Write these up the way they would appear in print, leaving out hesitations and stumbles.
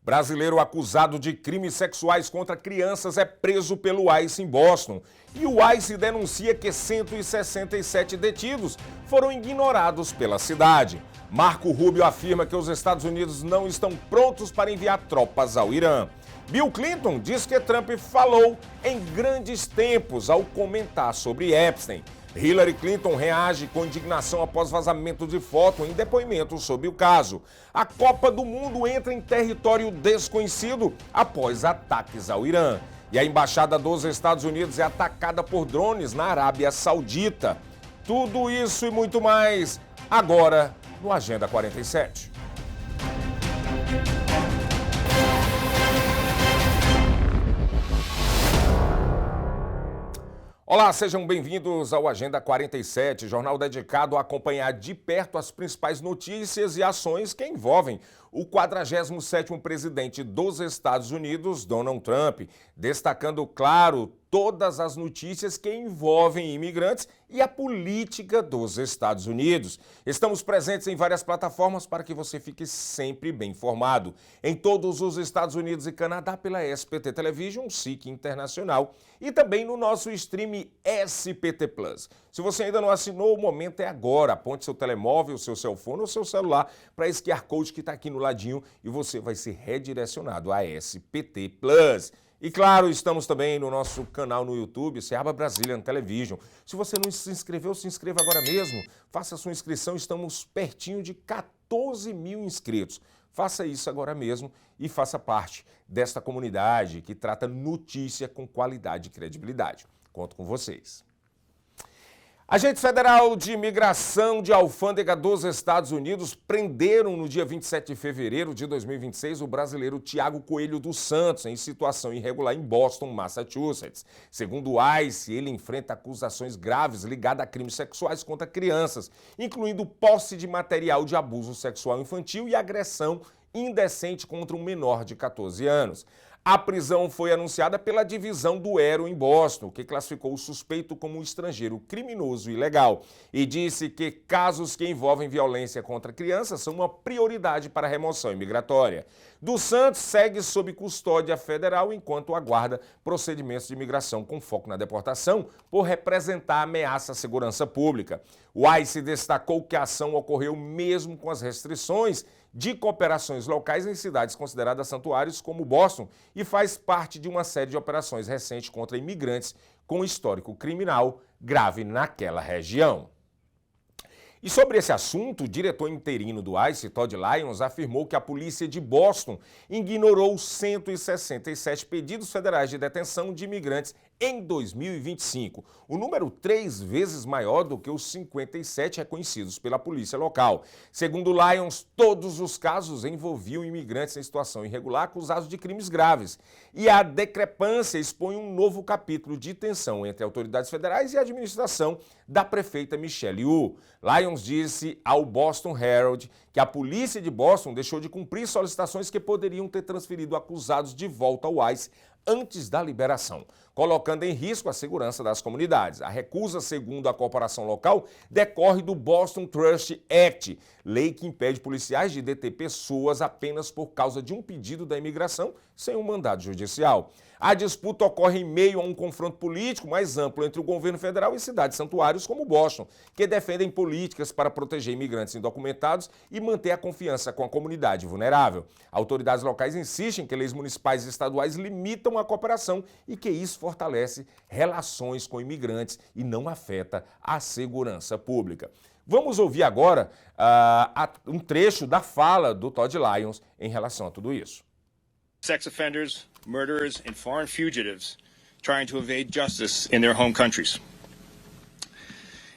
Brasileiro acusado de crimes sexuais contra crianças é preso pelo ICE em Boston. E o ICE denuncia que 167 detidos foram ignorados pela cidade. Marco Rubio afirma que os Estados Unidos não estão prontos para enviar tropas ao Irã. Bill Clinton diz que Trump falou em grandes tempos ao comentar sobre Epstein. Hillary Clinton reage com indignação após vazamento de foto em depoimento sobre o caso. A Copa do Mundo entra em território desconhecido após ataques ao Irã. E a embaixada dos Estados Unidos é atacada por drones na Arábia Saudita. Tudo isso e muito mais agora no Agenda 47. Olá, sejam bem-vindos ao Agenda 47, jornal dedicado a acompanhar de perto as principais notícias e ações que envolvem o 47º presidente dos Estados Unidos, Donald Trump, destacando, claro, todas as notícias que envolvem imigrantes e a política dos Estados Unidos. Estamos presentes em várias plataformas para que você fique sempre bem informado. Em todos os Estados Unidos e Canadá pela SPT Television, SIC Internacional e também no nosso stream SPT Plus. Se você ainda não assinou, o momento é agora. Aponte seu telemóvel, seu cellphone ou seu celular para esse QR Code que está aqui no ladinho e você vai ser redirecionado a SPT Plus. E claro, estamos também no nosso canal no YouTube, Seaba Brazilian Television. Se você não se inscreveu, se inscreva agora mesmo. Faça a sua inscrição, estamos pertinho de 14 mil inscritos. Faça isso agora mesmo e faça parte desta comunidade que trata notícia com qualidade e credibilidade. Conto com vocês. Agente Federal de Imigração de Alfândega dos Estados Unidos prenderam no dia 27 de fevereiro de 2026 o brasileiro Tiago Coelho dos Santos em situação irregular em Boston, Massachusetts. Segundo o ICE, ele enfrenta acusações graves ligadas a crimes sexuais contra crianças, incluindo posse de material de abuso sexual infantil e agressão indecente contra um menor de 14 anos. A prisão foi anunciada pela divisão do Aero em Boston, que classificou o suspeito como um estrangeiro criminoso e ilegal e disse que casos que envolvem violência contra crianças são uma prioridade para a remoção imigratória. Dos Santos segue sob custódia federal enquanto aguarda procedimentos de imigração com foco na deportação por representar ameaça à segurança pública. O ICE destacou que a ação ocorreu mesmo com as restrições de cooperações locais em cidades consideradas santuários como Boston e faz parte de uma série de operações recentes contra imigrantes com histórico criminal grave naquela região. E sobre esse assunto, o diretor interino do ICE, Todd Lyons, afirmou que a polícia de Boston ignorou 167 pedidos federais de detenção de imigrantes em 2025, o número 3 vezes maior do que os 57 reconhecidos pela polícia local. Segundo Lyons, todos os casos envolviam imigrantes em situação irregular acusados de crimes graves. E a discrepância expõe um novo capítulo de tensão entre autoridades federais e a administração da prefeita Michelle Wu. Lyons disse ao Boston Herald que a polícia de Boston deixou de cumprir solicitações que poderiam ter transferido acusados de volta ao ICE antes da liberação, colocando em risco a segurança das comunidades. A recusa, segundo a corporação local, decorre do Boston Trust Act, lei que impede policiais de deter pessoas apenas por causa de um pedido da imigração sem um mandado judicial. A disputa ocorre em meio a um confronto político mais amplo entre o governo federal e cidades santuários como Boston, que defendem políticas para proteger imigrantes indocumentados e manter a confiança com a comunidade vulnerável. Autoridades locais insistem que leis municipais e estaduais limitam a cooperação e que isso fortalece relações com imigrantes e não afeta a segurança pública. Vamos ouvir agora um trecho da fala do Todd Lyons em relação a tudo isso. Sex offenders, murderers, and foreign fugitives trying to evade justice in their home countries.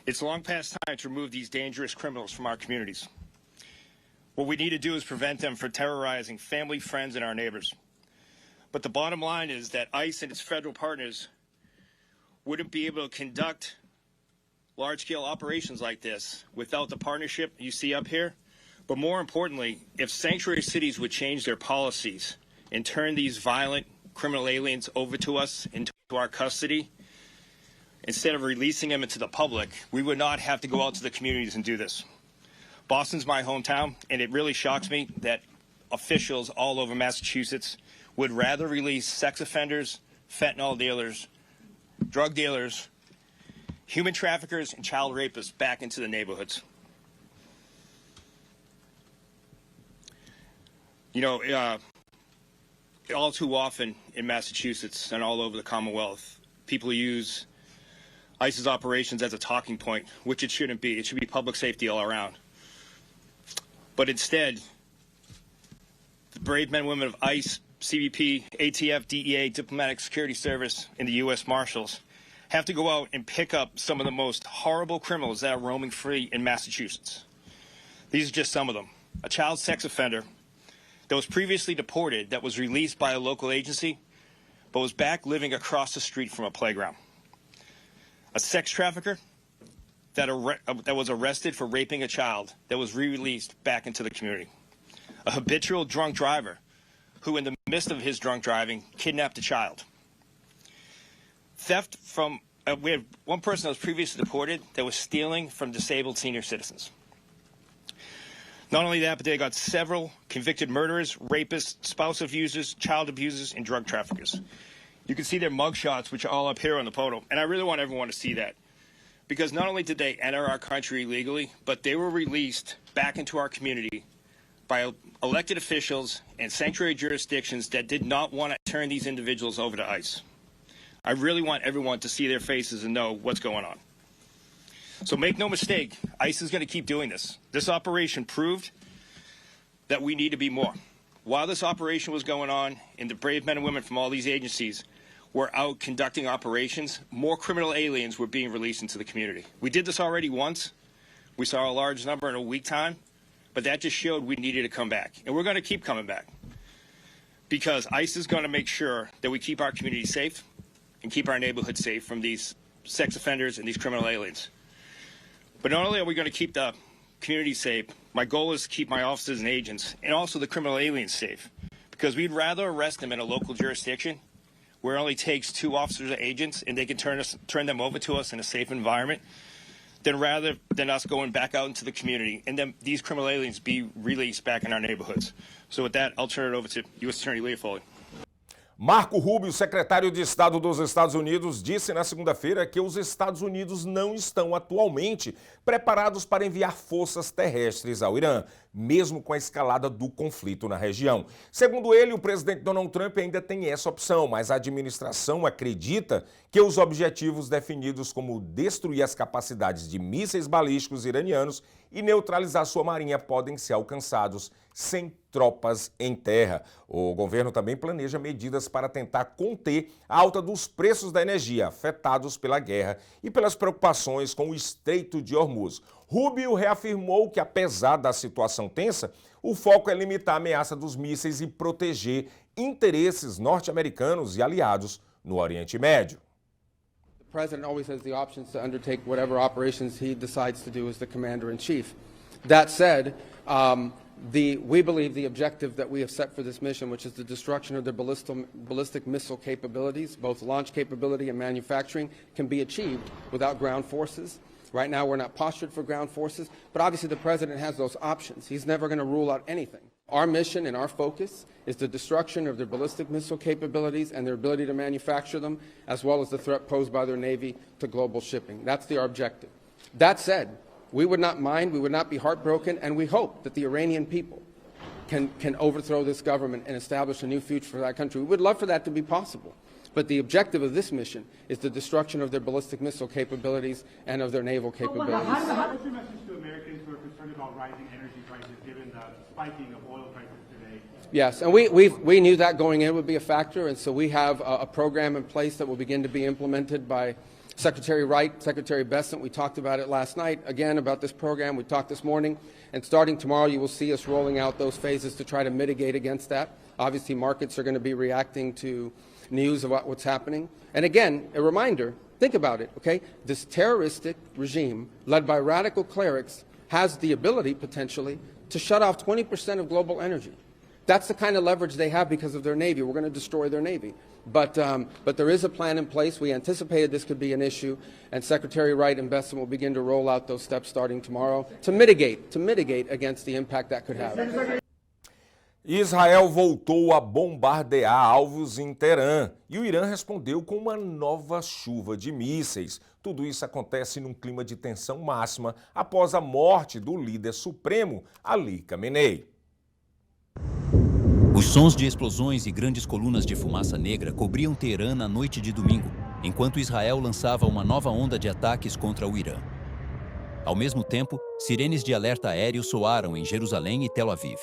It's long past time to remove these dangerous criminals from our communities. What we need to do is prevent them from terrorizing family, friends, and our neighbors. But the bottom line is that ICE and its federal partners wouldn't be able to conduct large-scale operations like this without the partnership you see up here. But more importantly, if sanctuary cities would change their policies and turn these violent criminal aliens over to us, into our custody, instead of releasing them into the public, we would not have to go out to the communities and do this. Boston's my hometown, and it really shocks me that officials all over Massachusetts would rather release sex offenders, fentanyl dealers, drug dealers, human traffickers, and child rapists back into the neighborhoods. You know, all too often in Massachusetts and all over the Commonwealth, people use ICE's operations as a talking point, which it shouldn't be. It should be public safety all around. But instead, the brave men and women of ICE, CBP, ATF, DEA, Diplomatic Security Service, and the U.S. Marshals have to go out and pick up some of the most horrible criminals that are roaming free in Massachusetts. These are just some of them. A child sex offender that was previously deported that was released by a local agency but was back living across the street from a playground. A sex trafficker that was arrested for raping a child that was re-released back into the community. A habitual drunk driver who in the midst of his drunk driving kidnapped a child. Theft from, we had one person that was previously deported that was stealing from disabled senior citizens. Not only that, but they got several convicted murderers, rapists, spouse abusers, child abusers, and drug traffickers. You can see their mugshots, which are all up here on the photo. And I really want everyone to see that. Because not only did they enter our country illegally, but they were released back into our community by elected officials and sanctuary jurisdictions that did not want to turn these individuals over to ICE. I really want everyone to see their faces and know what's going on. So make no mistake, ICE is going to keep doing this. This operation proved that we need to be more. While this operation was going on, and the brave men and women from all these agencies were out conducting operations, more criminal aliens were being released into the community. We did this already once. We saw a large number in a week time, but that just showed we needed to come back. And we're going to keep coming back because ICE is going to make sure that we keep our community safe and keep our neighborhood safe from these sex offenders and these criminal aliens. But not only are we going to keep the community safe, my goal is to keep my officers and agents and also the criminal aliens safe, because we'd rather arrest them in a local jurisdiction where it only takes 2 officers or agents and they can turn them over to us in a safe environment rather than us going back out into the community and then these criminal aliens be released back in our neighborhoods. So with that, I'll turn it over to U.S. Attorney Leah Foley. Marco Rubio, secretário de Estado dos Estados Unidos, disse na segunda-feira que os Estados Unidos não estão atualmente preparados para enviar forças terrestres ao Irã, mesmo com a escalada do conflito na região. Segundo ele, o presidente Donald Trump ainda tem essa opção, mas a administração acredita que os objetivos definidos como destruir as capacidades de mísseis balísticos iranianos e neutralizar sua marinha podem ser alcançados sem tropas em terra. O governo também planeja medidas para tentar conter a alta dos preços da energia afetados pela guerra e pelas preocupações com o Estreito de Hormuz. Rubio reafirmou que, apesar da situação tensa, o foco é limitar a ameaça dos mísseis e proteger interesses norte-americanos e aliados no Oriente Médio. The president always has the options to undertake whatever operations he decides to do as the commander-in-chief. That said, we believe the objective that we have set for this mission, which is the destruction of their ballistic missile capabilities, both launch capability and manufacturing, can be achieved without ground forces. Right now, we're not postured for ground forces, but obviously the president has those options. He's never going to rule out anything. Our mission and our focus is the destruction of their ballistic missile capabilities and their ability to manufacture them, as well as the threat posed by their Navy to global shipping. That's our objective. That said, we would not mind, we would not be heartbroken, and we hope that the Iranian people can overthrow this government and establish a new future for that country. We would love for that to be possible. But the objective of this mission is the destruction of their ballistic missile capabilities and of their naval capabilities. What's your message to Americans who are concerned about rising energy prices given the spiking of oil prices today? Yes, and we knew that going in would be a factor, and so we have a program in place that will begin to be implemented by Secretary Wright, Secretary Bessent. We talked about it last night, again, about this program. We talked this morning, and starting tomorrow you will see us rolling out those phases to try to mitigate against that. Obviously, markets are going to be reacting to news about what's happening. And again, a reminder, think about it, okay? This terroristic regime, led by radical clerics, has the ability, potentially, to shut off 20% of global energy. That's the kind of leverage they have because of their Navy. We're going to destroy their Navy. But there is a plan in place. We anticipated this could be an issue, and Secretary Wright and Bessent will begin to roll out those steps starting tomorrow to mitigate against the impact that could have. Israel voltou a bombardear alvos em Teherã e o Irã respondeu com uma nova chuva de mísseis. Tudo isso acontece num clima de tensão máxima após a morte do líder supremo, Ali Khamenei. Os sons de explosões e grandes colunas de fumaça negra cobriam Teherã na noite de domingo, enquanto Israel lançava uma nova onda de ataques contra o Irã. Ao mesmo tempo, sirenes de alerta aéreo soaram em Jerusalém e Tel Aviv.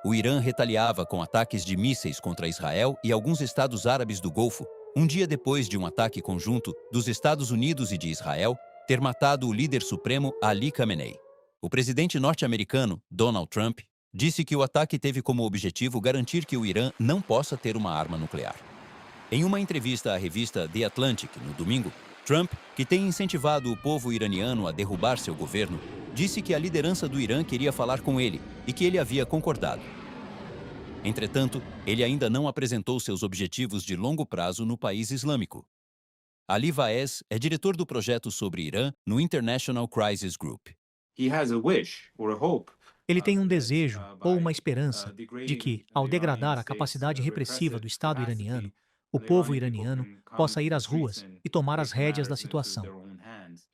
O Irã retaliava com ataques de mísseis contra Israel e alguns estados árabes do Golfo, um dia depois de um ataque conjunto dos Estados Unidos e de Israel ter matado o líder supremo Ali Khamenei. O presidente norte-americano, Donald Trump, disse que o ataque teve como objetivo garantir que o Irã não possa ter uma arma nuclear. Em uma entrevista à revista The Atlantic, no domingo, Trump, que tem incentivado o povo iraniano a derrubar seu governo, disse que a liderança do Irã queria falar com ele e que ele havia concordado. Entretanto, ele ainda não apresentou seus objetivos de longo prazo no país islâmico. Ali Vaez é diretor do projeto sobre Irã no International Crisis Group. Ele tem um desejo ou uma esperança de que, ao degradar a capacidade repressiva do Estado iraniano, o povo iraniano possa ir às ruas e tomar as rédeas da situação.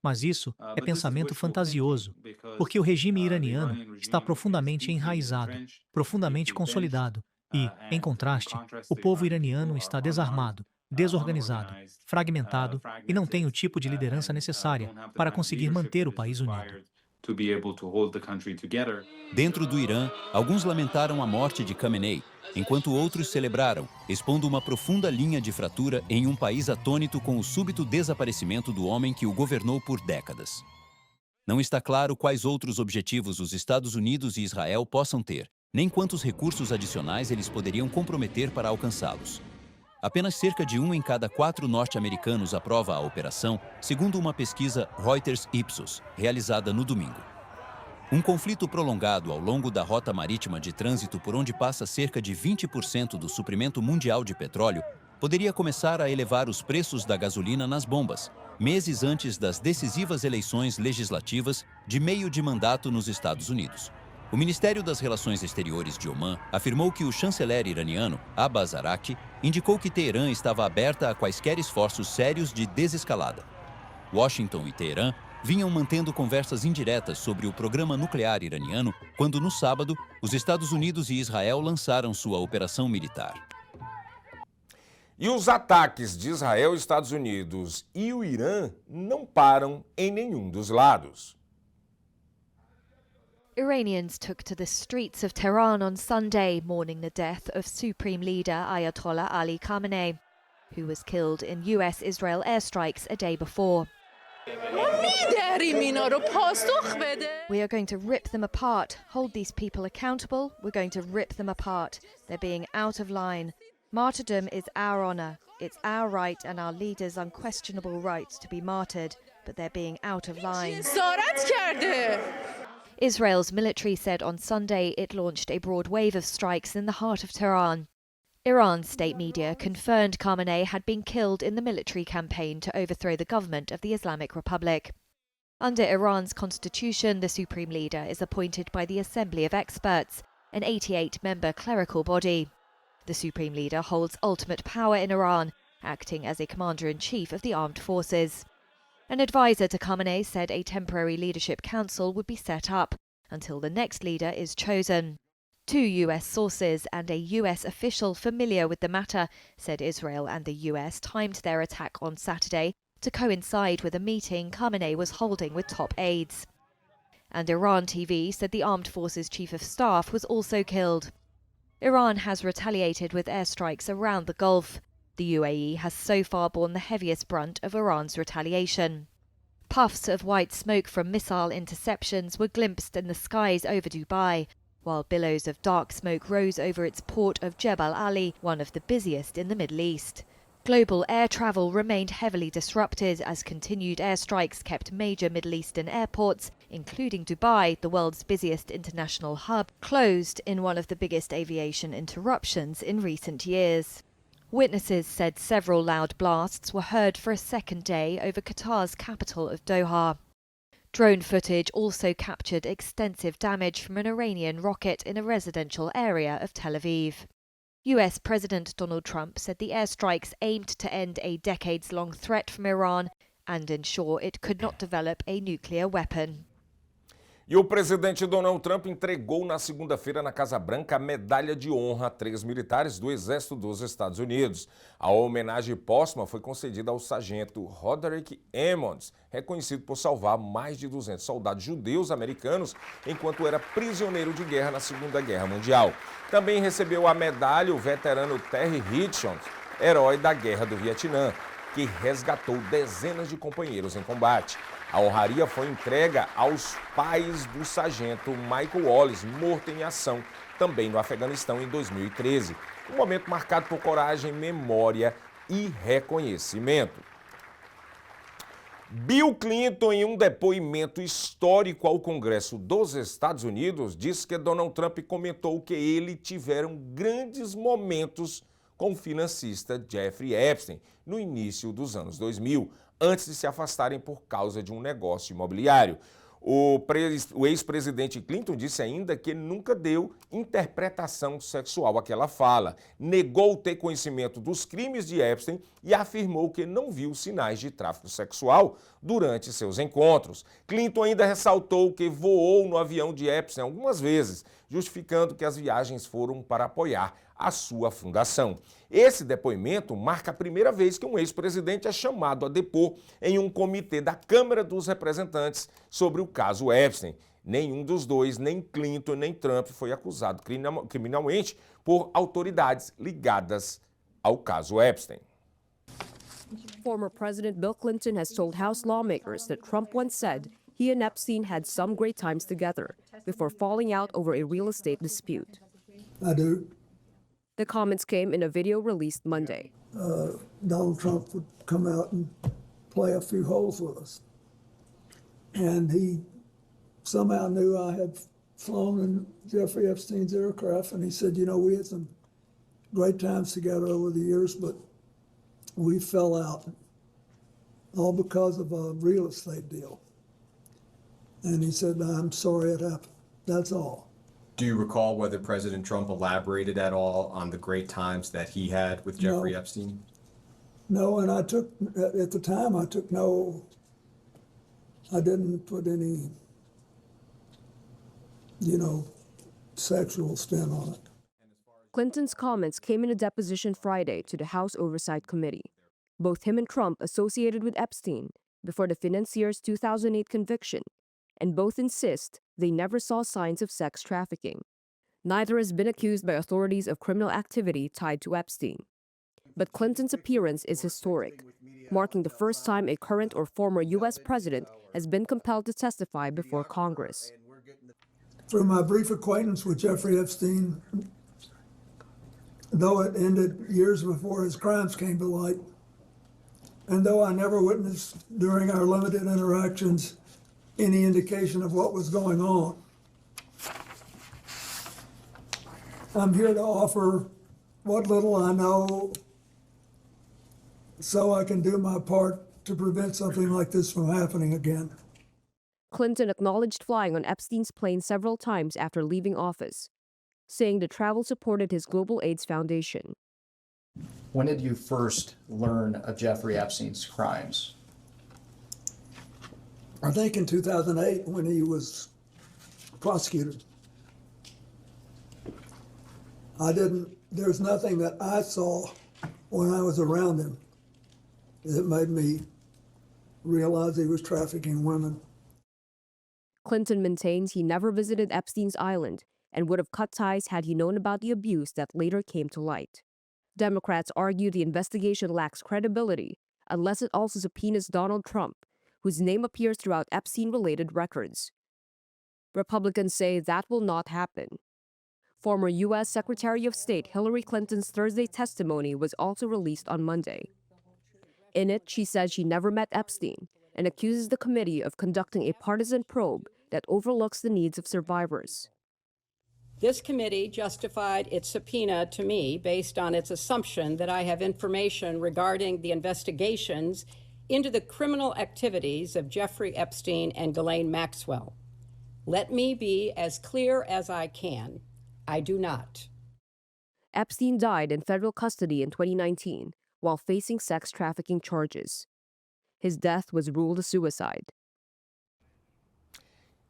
Mas isso é pensamento fantasioso, porque o regime iraniano está profundamente enraizado, profundamente consolidado e, em contraste, o povo iraniano está desarmado, desorganizado, fragmentado e não tem o tipo de liderança necessária para conseguir manter o país unido. Dentro do Irã, alguns lamentaram a morte de Khamenei, enquanto outros celebraram, expondo uma profunda linha de fratura em um país atônito com o súbito desaparecimento do homem que o governou por décadas. Não está claro quais outros objetivos os Estados Unidos e Israel possam ter, nem quantos recursos adicionais eles poderiam comprometer para alcançá-los. Apenas cerca de 1 em cada 4 norte-americanos aprova a operação, segundo uma pesquisa Reuters-Ipsos, realizada no domingo. Um conflito prolongado ao longo da rota marítima de trânsito por onde passa cerca de 20% do suprimento mundial de petróleo poderia começar a elevar os preços da gasolina nas bombas, meses antes das decisivas eleições legislativas de meio de mandato nos Estados Unidos. O Ministério das Relações Exteriores de Omã afirmou que o chanceler iraniano, Abbas Araqchi, indicou que Teherã estava aberta a quaisquer esforços sérios de desescalada. Washington e Teherã vinham mantendo conversas indiretas sobre o programa nuclear iraniano quando, no sábado, os Estados Unidos e Israel lançaram sua operação militar. E os ataques de Israel, Estados Unidos e o Irã não param em nenhum dos lados. Iranians took to the streets of Tehran on Sunday, mourning the death of Supreme Leader Ayatollah Ali Khamenei, who was killed in US-Israel airstrikes a day before. We are going to rip them apart, hold these people accountable, we're going to rip them apart. They're being out of line. Martyrdom is our honour, it's our right and our leaders' unquestionable right to be martyred, but they're being out of line. Israel's military said on Sunday it launched a broad wave of strikes in the heart of Tehran. Iran's state media confirmed Khamenei had been killed in the military campaign to overthrow the government of the Islamic Republic. Under Iran's constitution, the supreme leader is appointed by the Assembly of Experts, an 88-member clerical body. The supreme leader holds ultimate power in Iran, acting as a commander-in-chief of the armed forces. An advisor to Khamenei said a temporary leadership council would be set up until the next leader is chosen. 2 US sources and a US official familiar with the matter said Israel and the US timed their attack on Saturday to coincide with a meeting Khamenei was holding with top aides. And Iran TV said the armed forces chief of staff was also killed. Iran has retaliated with airstrikes around the Gulf. The UAE has so far borne the heaviest brunt of Iran's retaliation. Puffs of white smoke from missile interceptions were glimpsed in the skies over Dubai, while billows of dark smoke rose over its port of Jebel Ali, one of the busiest in the Middle East. Global air travel remained heavily disrupted as continued airstrikes kept major Middle Eastern airports, including Dubai, the world's busiest international hub, closed in one of the biggest aviation interruptions in recent years. Witnesses said several loud blasts were heard for a second day over Qatar's capital of Doha. Drone footage also captured extensive damage from an Iranian rocket in a residential area of Tel Aviv. US President Donald Trump said the airstrikes aimed to end a decades-long threat from Iran and ensure it could not develop a nuclear weapon. E o presidente Donald Trump entregou na segunda-feira na Casa Branca a medalha de honra a 3 militares do Exército dos Estados Unidos. A homenagem póstuma foi concedida ao sargento Roderick Emmons, reconhecido por salvar mais de 200 soldados judeus americanos enquanto era prisioneiro de guerra na Segunda Guerra Mundial. Também recebeu a medalha o veterano Terry Hitchens, herói da Guerra do Vietnã, que resgatou dezenas de companheiros em combate. A honraria foi entregue aos pais do sargento Michael Wallace, morto em ação também no Afeganistão em 2013. Um momento marcado por coragem, memória e reconhecimento. Bill Clinton, em um depoimento histórico ao Congresso dos Estados Unidos, disse que Donald Trump comentou que ele tiveram grandes momentos com o financista Jeffrey Epstein no início dos anos 2000, antes de se afastarem por causa de um negócio imobiliário. O ex-presidente Clinton disse ainda que nunca deu interpretação sexual àquela fala, negou ter conhecimento dos crimes de Epstein e afirmou que não viu sinais de tráfico sexual durante seus encontros. Clinton ainda ressaltou que voou no avião de Epstein algumas vezes, justificando que as viagens foram para apoiar a sua fundação. Esse depoimento marca a primeira vez que um ex-presidente é chamado a depor em um comitê da Câmara dos Representantes sobre o caso Epstein. Nenhum dos dois, nem Clinton nem Trump, foi acusado criminalmente por autoridades ligadas ao caso Epstein. Former President Bill Clinton has told House lawmakers that Trump once said he and Epstein had some great times together before falling out over a real estate dispute. I do. The comments came in a video released Monday. Donald Trump would come out and play a few holes with us. And he somehow knew I had flown in Jeffrey Epstein's aircraft, and he said, you know, we had some great times together over the years, but we fell out, all because of a real estate deal. And he said, I'm sorry it happened. That's all. Do you recall whether President Trump elaborated at all on the great times that he had with Jeffrey Epstein? No, and at the time, I didn't put any, sexual spin on it. Clinton's comments came in a deposition Friday to the House Oversight Committee. Both him and Trump associated with Epstein before the financier's 2008 conviction, and both insist they never saw signs of sex trafficking. Neither has been accused by authorities of criminal activity tied to Epstein. But Clinton's appearance is historic, marking the first time a current or former U.S. president has been compelled to testify before Congress. From my brief acquaintance with Jeffrey Epstein, though it ended years before his crimes came to light, and though I never witnessed during our limited interactions any indication of what was going on, I'm here to offer what little I know so I can do my part to prevent something like this from happening again. Clinton acknowledged flying on Epstein's plane several times after leaving office, saying the travel supported his Global AIDS Foundation. When did you first learn of Jeffrey Epstein's crimes? I think in 2008 when he was prosecuted. There's nothing that I saw when I was around him that made me realize he was trafficking women. Clinton maintains he never visited Epstein's island and would have cut ties had he known about the abuse that later came to light. Democrats argue the investigation lacks credibility unless it also subpoenas Donald Trump, whose name appears throughout Epstein-related records. Republicans say that will not happen. Former U.S. Secretary of State Hillary Clinton's Thursday testimony was also released on Monday. In it, she says she never met Epstein and accuses the committee of conducting a partisan probe that overlooks the needs of survivors. This committee justified its subpoena to me based on its assumption that I have information regarding the investigations into the criminal activities of Jeffrey Epstein and Ghislaine Maxwell. Let me be as clear as I can. I do not. Epstein died in federal custody in 2019 while facing sex trafficking charges. His death was ruled a suicide.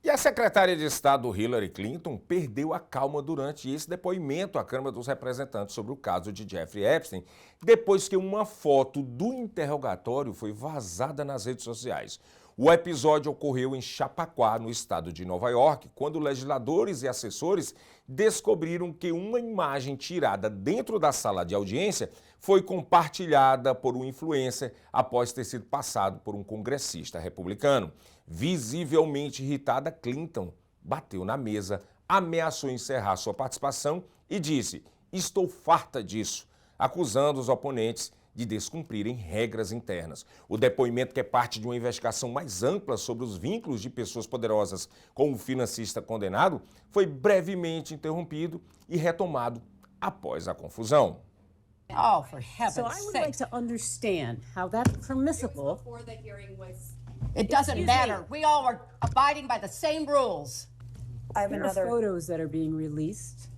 E a secretária de Estado Hillary Clinton perdeu a calma durante esse depoimento à Câmara dos Representantes sobre o caso de Jeffrey Epstein, depois que uma foto do interrogatório foi vazada nas redes sociais. O episódio ocorreu em Chappaqua, no estado de Nova York, quando legisladores e assessores descobriram que uma imagem tirada dentro da sala de audiência foi compartilhada por um influencer após ter sido passado por um congressista republicano. Visivelmente irritada, Clinton bateu na mesa, ameaçou encerrar sua participação e disse: "Estou farta disso", acusando os oponentes de descumprirem regras internas. O depoimento, que é parte de uma investigação mais ampla sobre os vínculos de pessoas poderosas com o financista condenado, foi brevemente interrompido e retomado após a confusão. Oh, for heaven's So I would sake. like to understand how that's permissible. It doesn't Excuse matter. me. We all are abiding by the same rules. I have another. Photos that are being released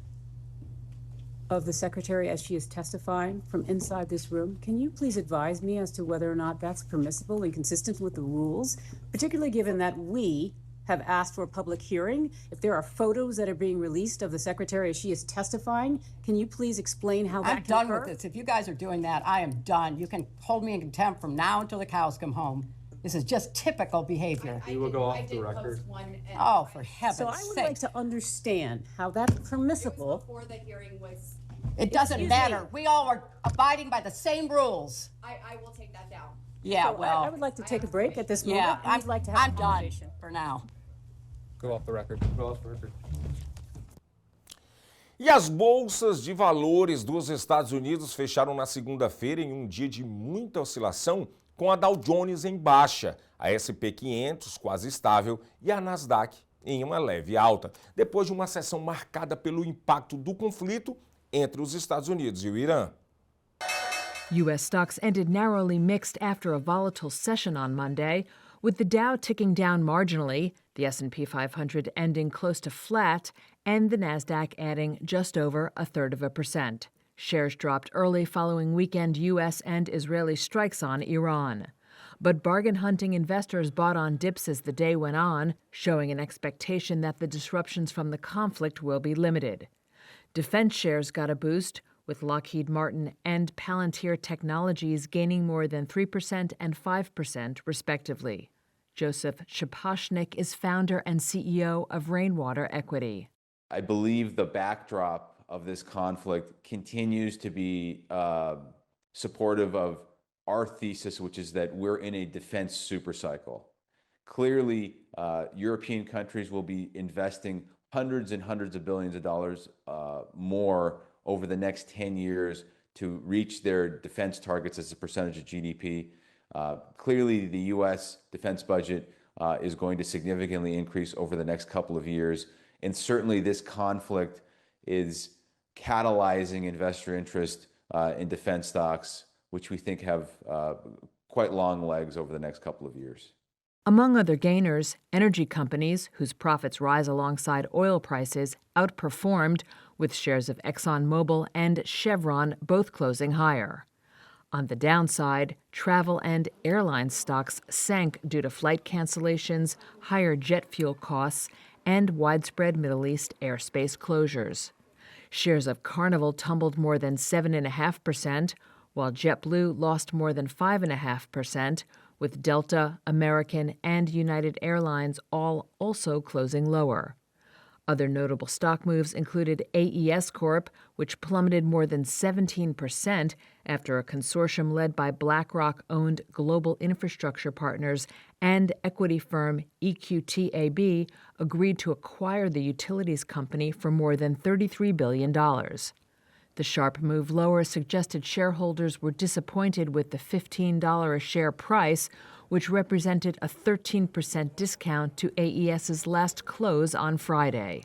of the secretary as she is testifying from inside this room. Can you please advise me as to whether or not that's permissible and consistent with the rules, particularly given that we have asked for a public hearing? If there are photos that are being released of the secretary as she is testifying, can you please explain how that I'm can done occur? with this. If you guys are doing that, I am done. You can hold me in contempt from now until the cows come home. This is just typical behavior. We will go off the record. Oh, for heaven's So I would sake. like to understand how that's permissible. It doesn't Excuse matter. me. We all are abiding by the same rules. I will take that down. Yeah, So well. I would like to take a break at this moment. Yeah, and I'd like to have I'm a done conversation. for now. Go off the record. Go off the record. E as bolsas de valores dos Estados Unidos fecharam na segunda-feira em um dia de muita oscilação, com a Dow Jones em baixa, a S&P 500 quase estável e a Nasdaq em uma leve alta, depois de uma sessão marcada pelo impacto do conflito entre os Estados Unidos e o Irã. U.S. stocks ended narrowly mixed after a volatile session on Monday, with the Dow ticking down marginally, the S&P 500 ending close to flat, and the Nasdaq adding just over 0.33%. Shares dropped early following weekend U.S. and Israeli strikes on Iran. But bargain-hunting investors bought on dips as the day went on, showing an expectation that the disruptions from the conflict will be limited. Defense shares got a boost, with Lockheed Martin and Palantir Technologies gaining more than 3% and 5%, respectively. Joseph Shaposhnik is founder and CEO of Rainwater Equity. I believe the backdrop of this conflict continues to be supportive of our thesis, which is that we're in a defense supercycle. Clearly, European countries will be investing hundreds and hundreds of billions of dollars more over the next 10 years to reach their defense targets as a percentage of GDP. Clearly, the U.S. defense budget is going to significantly increase over the next couple of years. And certainly this conflict is catalyzing investor interest in defense stocks, which we think have quite long legs over the next couple of years. Among other gainers, energy companies, whose profits rise alongside oil prices, outperformed, with shares of ExxonMobil and Chevron both closing higher. On the downside, travel and airline stocks sank due to flight cancellations, higher jet fuel costs, and widespread Middle East airspace closures. Shares of Carnival tumbled more than 7.5%, while JetBlue lost more than 5.5%, with Delta, American, and United Airlines all also closing lower. Other notable stock moves included AES Corp, which plummeted more than 17% after a consortium led by BlackRock-owned Global Infrastructure Partners and equity firm EQT agreed to acquire the utilities company for more than $33 billion. The sharp move lower suggested shareholders were disappointed with the $15 a share price, which represented a 13% discount to AES's last close on Friday.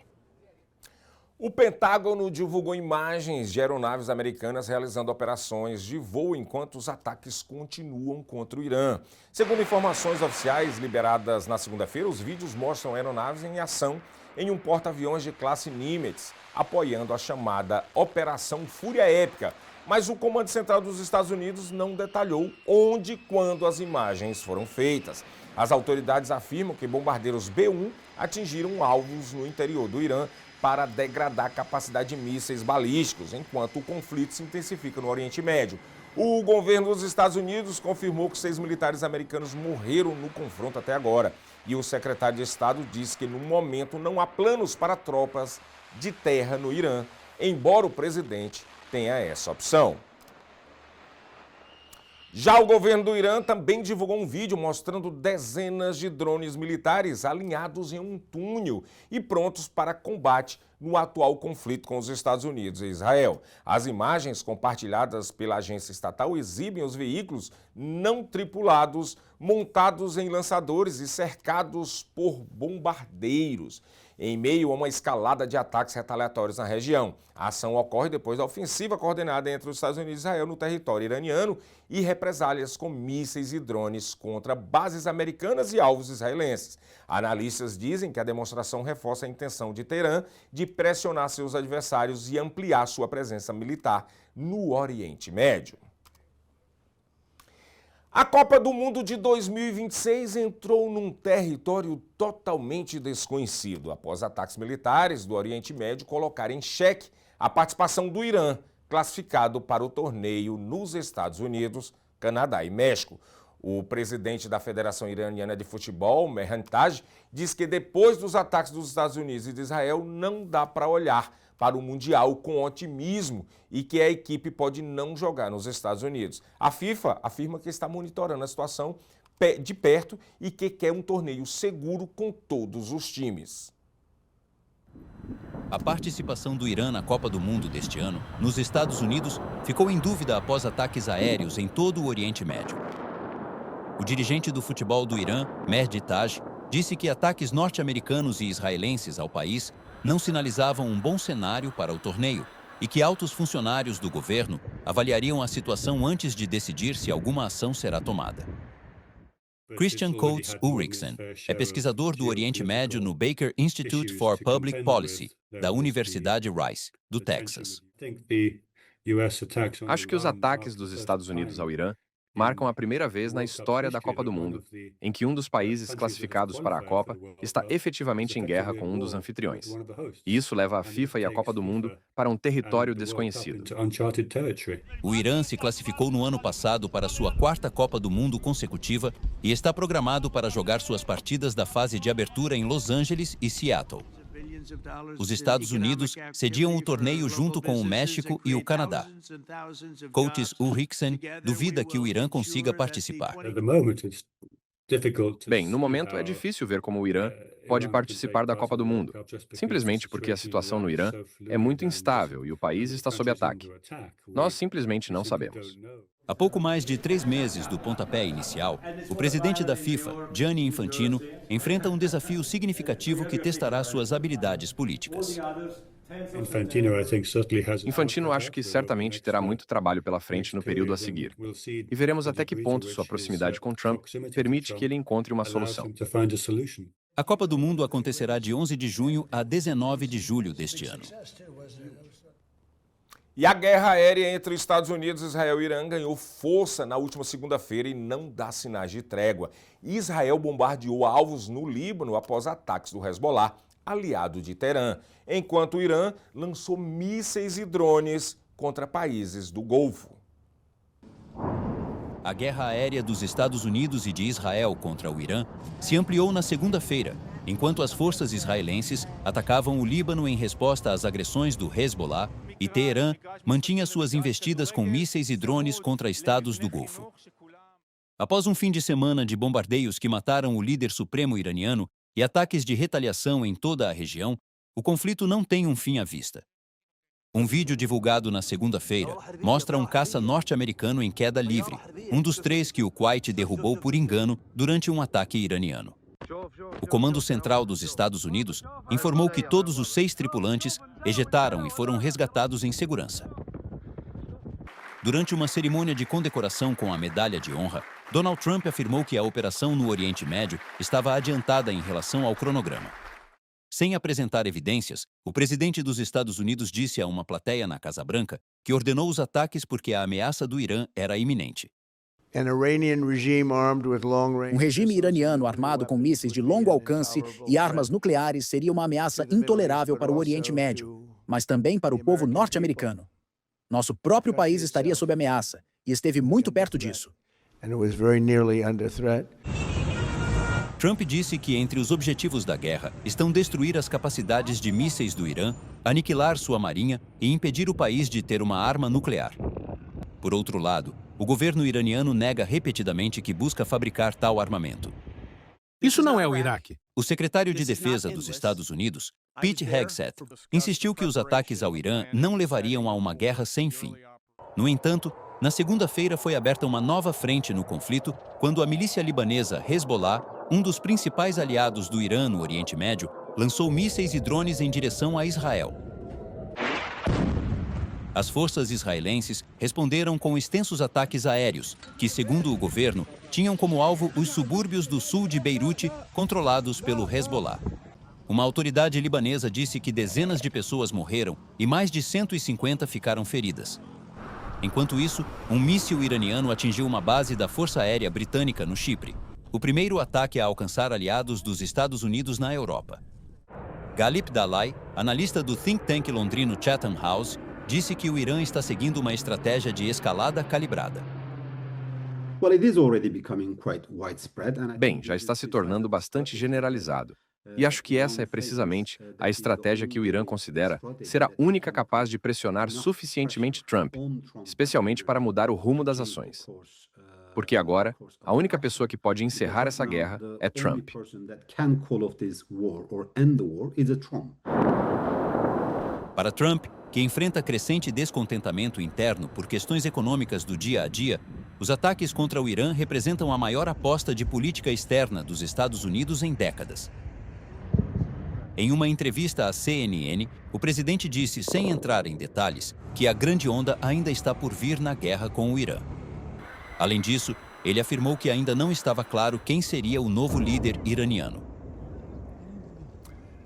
O Pentágono divulgou imagens de aeronaves americanas realizando operações de voo enquanto os ataques continuam contra o Irã. Segundo informações oficiais liberadas na segunda-feira, os vídeos mostram aeronaves em ação em um porta-aviões de classe Nimitz, apoiando a chamada Operação Fúria Épica. Mas o Comando Central dos Estados Unidos não detalhou onde e quando as imagens foram feitas. As autoridades afirmam que bombardeiros B-1 atingiram alvos no interior do Irã para degradar a capacidade de mísseis balísticos, enquanto o conflito se intensifica no Oriente Médio. O governo dos Estados Unidos confirmou que 6 militares americanos morreram no confronto até agora. E o secretário de Estado disse que, no momento, não há planos para tropas de terra no Irã, embora o presidente tenha essa opção. Já o governo do Irã também divulgou um vídeo mostrando dezenas de drones militares alinhados em um túnel e prontos para combate no atual conflito com os Estados Unidos e Israel. As imagens compartilhadas pela agência estatal exibem os veículos não tripulados montados em lançadores e cercados por bombardeiros, em meio a uma escalada de ataques retaliatórios na região. A ação ocorre depois da ofensiva coordenada entre os Estados Unidos e Israel no território iraniano e represálias com mísseis e drones contra bases americanas e alvos israelenses. Analistas dizem que a demonstração reforça a intenção de Teherã de pressionar seus adversários e ampliar sua presença militar no Oriente Médio. A Copa do Mundo de 2026 entrou num território totalmente desconhecido, após ataques militares do Oriente Médio colocarem em xeque a participação do Irã, classificado para o torneio nos Estados Unidos, Canadá e México. O presidente da Federação Iraniana de Futebol, Mehran Taj, diz que depois dos ataques dos Estados Unidos e de Israel não dá para olhar para o Mundial com otimismo e que a equipe pode não jogar nos Estados Unidos. A FIFA afirma que está monitorando a situação de perto e que quer um torneio seguro com todos os times. A participação do Irã na Copa do Mundo deste ano, nos Estados Unidos, ficou em dúvida após ataques aéreos em todo o Oriente Médio. O dirigente do futebol do Irã, Mehdi Taj, disse que ataques norte-americanos e israelenses ao país não sinalizavam um bom cenário para o torneio e que altos funcionários do governo avaliariam a situação antes de decidir se alguma ação será tomada. Christian Coates Ulrichsen é pesquisador do Oriente Médio no Baker Institute for Public Policy, da Universidade Rice, do Texas. Acho que os ataques dos Estados Unidos ao Irã marcam a primeira vez na história da Copa do Mundo em que um dos países classificados para a Copa está efetivamente em guerra com um dos anfitriões. E isso leva a FIFA e a Copa do Mundo para um território desconhecido. O Irã se classificou no ano passado para sua 4ª Copa do Mundo consecutiva e está programado para jogar suas partidas da fase de abertura em Los Angeles e Seattle. Os Estados Unidos sediam o torneio junto com o México e o Canadá. Coates Ulrichsen duvida que o Irã consiga participar. Bem, no momento é difícil ver como o Irã pode participar da Copa do Mundo, simplesmente porque a situação no Irã é muito instável e o país está sob ataque. Nós simplesmente não sabemos. Há pouco mais de 3 meses do pontapé inicial, o presidente da FIFA, Gianni Infantino, enfrenta um desafio significativo que testará suas habilidades políticas. Infantino acho que certamente terá muito trabalho pela frente no período a seguir. E veremos até que ponto sua proximidade com Trump permite que ele encontre uma solução. A Copa do Mundo acontecerá de 11 de junho a 19 de julho deste ano. E a guerra aérea entre Estados Unidos, Israel e Irã ganhou força na última segunda-feira e não dá sinais de trégua. Israel bombardeou alvos no Líbano após ataques do Hezbollah, aliado de Teherã, enquanto o Irã lançou mísseis e drones contra países do Golfo. A guerra aérea dos Estados Unidos e de Israel contra o Irã se ampliou na segunda-feira, enquanto as forças israelenses atacavam o Líbano em resposta às agressões do Hezbollah e Teherã mantinha suas investidas com mísseis e drones contra estados do Golfo. Após um fim de semana de bombardeios que mataram o líder supremo iraniano e ataques de retaliação em toda a região, o conflito não tem um fim à vista. Um vídeo divulgado na segunda-feira mostra um caça norte-americano em queda livre, um dos 3 que o Kuwait derrubou por engano durante um ataque iraniano. o Comando Central dos Estados Unidos informou que todos os 6 tripulantes ejetaram e foram resgatados em segurança. Durante uma cerimônia de condecoração com a Medalha de Honra, Donald Trump afirmou que a operação no Oriente Médio estava adiantada em relação ao cronograma. Sem apresentar evidências, o presidente dos Estados Unidos disse a uma plateia na Casa Branca que ordenou os ataques porque a ameaça do Irã era iminente. Um regime iraniano armado com mísseis de longo alcance e armas nucleares seria uma ameaça intolerável para o Oriente Médio, mas também para o povo norte-americano. Nosso próprio país estaria sob ameaça e esteve muito perto disso. Trump disse que entre os objetivos da guerra estão destruir as capacidades de mísseis do Irã, aniquilar sua marinha e impedir o país de ter uma arma nuclear. Por outro lado, o governo iraniano nega repetidamente que busca fabricar tal armamento. Isso não é o Iraque. O secretário de Defesa dos Estados Unidos, Pete Hegseth, insistiu que os ataques ao Irã não levariam a uma guerra sem fim. No entanto, na segunda-feira foi aberta uma nova frente no conflito quando a milícia libanesa Hezbollah, um dos principais aliados do Irã no Oriente Médio, lançou mísseis e drones em direção a Israel. As forças israelenses responderam com extensos ataques aéreos, que, segundo o governo, tinham como alvo os subúrbios do sul de Beirute, controlados pelo Hezbollah. Uma autoridade libanesa disse que dezenas de pessoas morreram e mais de 150 ficaram feridas. Enquanto isso, um míssil iraniano atingiu uma base da Força Aérea Britânica no Chipre, o primeiro ataque a alcançar aliados dos Estados Unidos na Europa. Galip Dalai, analista do think tank londrino Chatham House, disse que o Irã está seguindo uma estratégia de escalada calibrada. Bem, já está se tornando bastante generalizado. E acho que essa é precisamente a estratégia que o Irã considera ser a única capaz de pressionar suficientemente Trump, especialmente para mudar o rumo das ações. Porque agora, a única pessoa que pode encerrar essa guerra é Trump. Para Trump, que enfrenta crescente descontentamento interno por questões econômicas do dia a dia, os ataques contra o Irã representam a maior aposta de política externa dos Estados Unidos em décadas. Em uma entrevista à CNN, o presidente disse, sem entrar em detalhes, que a grande onda ainda está por vir na guerra com o Irã. Além disso, ele afirmou que ainda não estava claro quem seria o novo líder iraniano.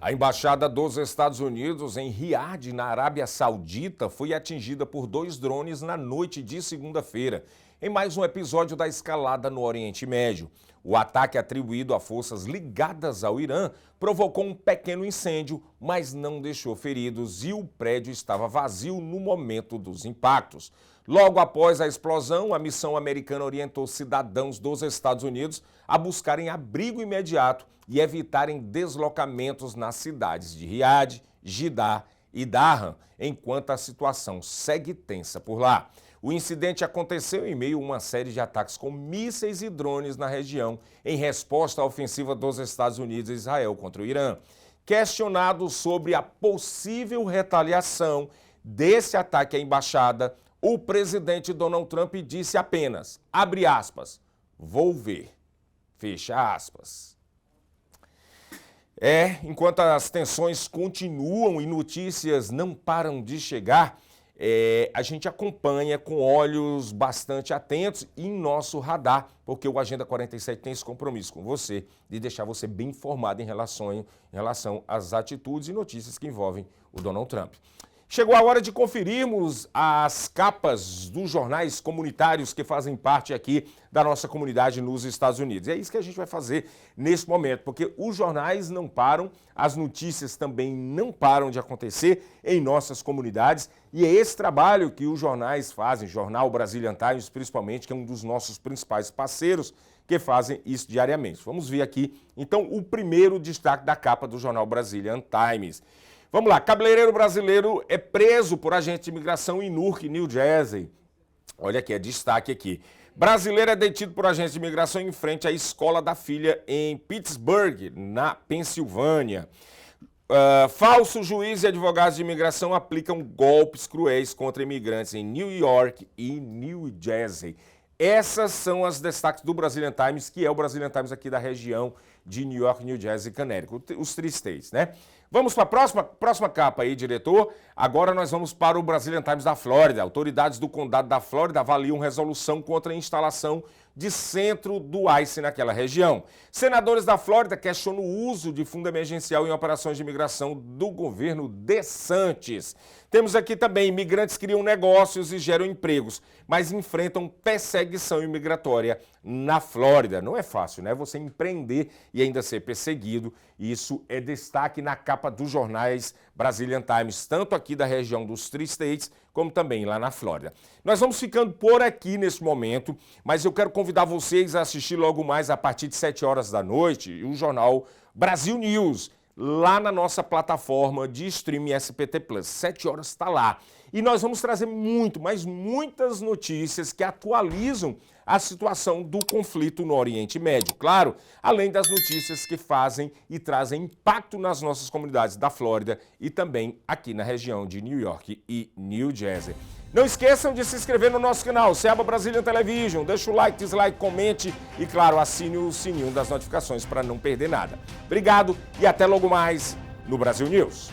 A embaixada dos Estados Unidos em Riad, na Arábia Saudita, foi atingida por 2 drones na noite de segunda-feira, em mais um episódio da escalada no Oriente Médio. O ataque atribuído a forças ligadas ao Irã provocou um pequeno incêndio, mas não deixou feridos e o prédio estava vazio no momento dos impactos. Logo após a explosão, a missão americana orientou cidadãos dos Estados Unidos a buscarem abrigo imediato e evitarem deslocamentos nas cidades de Riad, Jeddah e Dhahran, enquanto a situação segue tensa por lá. O incidente aconteceu em meio a uma série de ataques com mísseis e drones na região, em resposta à ofensiva dos Estados Unidos e Israel contra o Irã. Questionado sobre a possível retaliação desse ataque à embaixada, o presidente Donald Trump disse apenas, abre aspas, vou ver, fecha aspas. Enquanto as tensões continuam e notícias não param de chegar, a gente acompanha com olhos bastante atentos e em nosso radar, porque o Agenda 47 tem esse compromisso com você, de deixar você bem informado em relação às atitudes e notícias que envolvem o Donald Trump. Chegou a hora de conferirmos as capas dos jornais comunitários que fazem parte aqui da nossa comunidade nos Estados Unidos. É isso que a gente vai fazer nesse momento, porque os jornais não param, as notícias também não param de acontecer em nossas comunidades e é esse trabalho que os jornais fazem, Jornal Brazilian Times principalmente, que é um dos nossos principais parceiros, que fazem isso diariamente. Vamos ver aqui, então, o primeiro destaque da capa do Jornal Brazilian Times. Vamos lá, cabeleireiro brasileiro é preso por agente de imigração em Newark, New Jersey. Olha aqui, é destaque aqui. Brasileiro é detido por agente de imigração em frente à escola da filha em Pittsburgh, na Pensilvânia. Falso juiz e advogados de imigração aplicam golpes cruéis contra imigrantes em New York e New Jersey. Essas são as destaques do Brazilian Times, que é o Brazilian Times aqui da região de New York, New Jersey e Connecticut, os 3 states, né? Vamos para a próxima capa aí, diretor. Agora nós vamos para o Brazilian Times da Flórida. Autoridades do condado da Flórida avaliam resolução contra a instalação de centro do ICE naquela região. Senadores da Flórida questionam o uso de fundo emergencial em operações de imigração do governo DeSantis. Temos aqui também imigrantes criam negócios e geram empregos, mas enfrentam perseguição imigratória na Flórida. Não é fácil, né? Você empreender e ainda ser perseguido. Isso é destaque na capa dos jornais Brazilian Times, tanto aqui da região dos 3 states, como também lá na Flórida. Nós vamos ficando por aqui nesse momento, mas eu quero convidar vocês a assistir logo mais a partir de 7 horas da noite o jornal Brasil News, lá na nossa plataforma de streaming SPT Plus. 7 horas está lá. E nós vamos trazer muitas notícias que atualizam a situação do conflito no Oriente Médio. Claro, além das notícias que fazem e trazem impacto nas nossas comunidades da Flórida e também aqui na região de New York e New Jersey. Não esqueçam de se inscrever no nosso canal, Seba Brazilian Television. Deixa o like, dislike, comente e, claro, assine o sininho das notificações para não perder nada. Obrigado e até logo mais no Brasil News.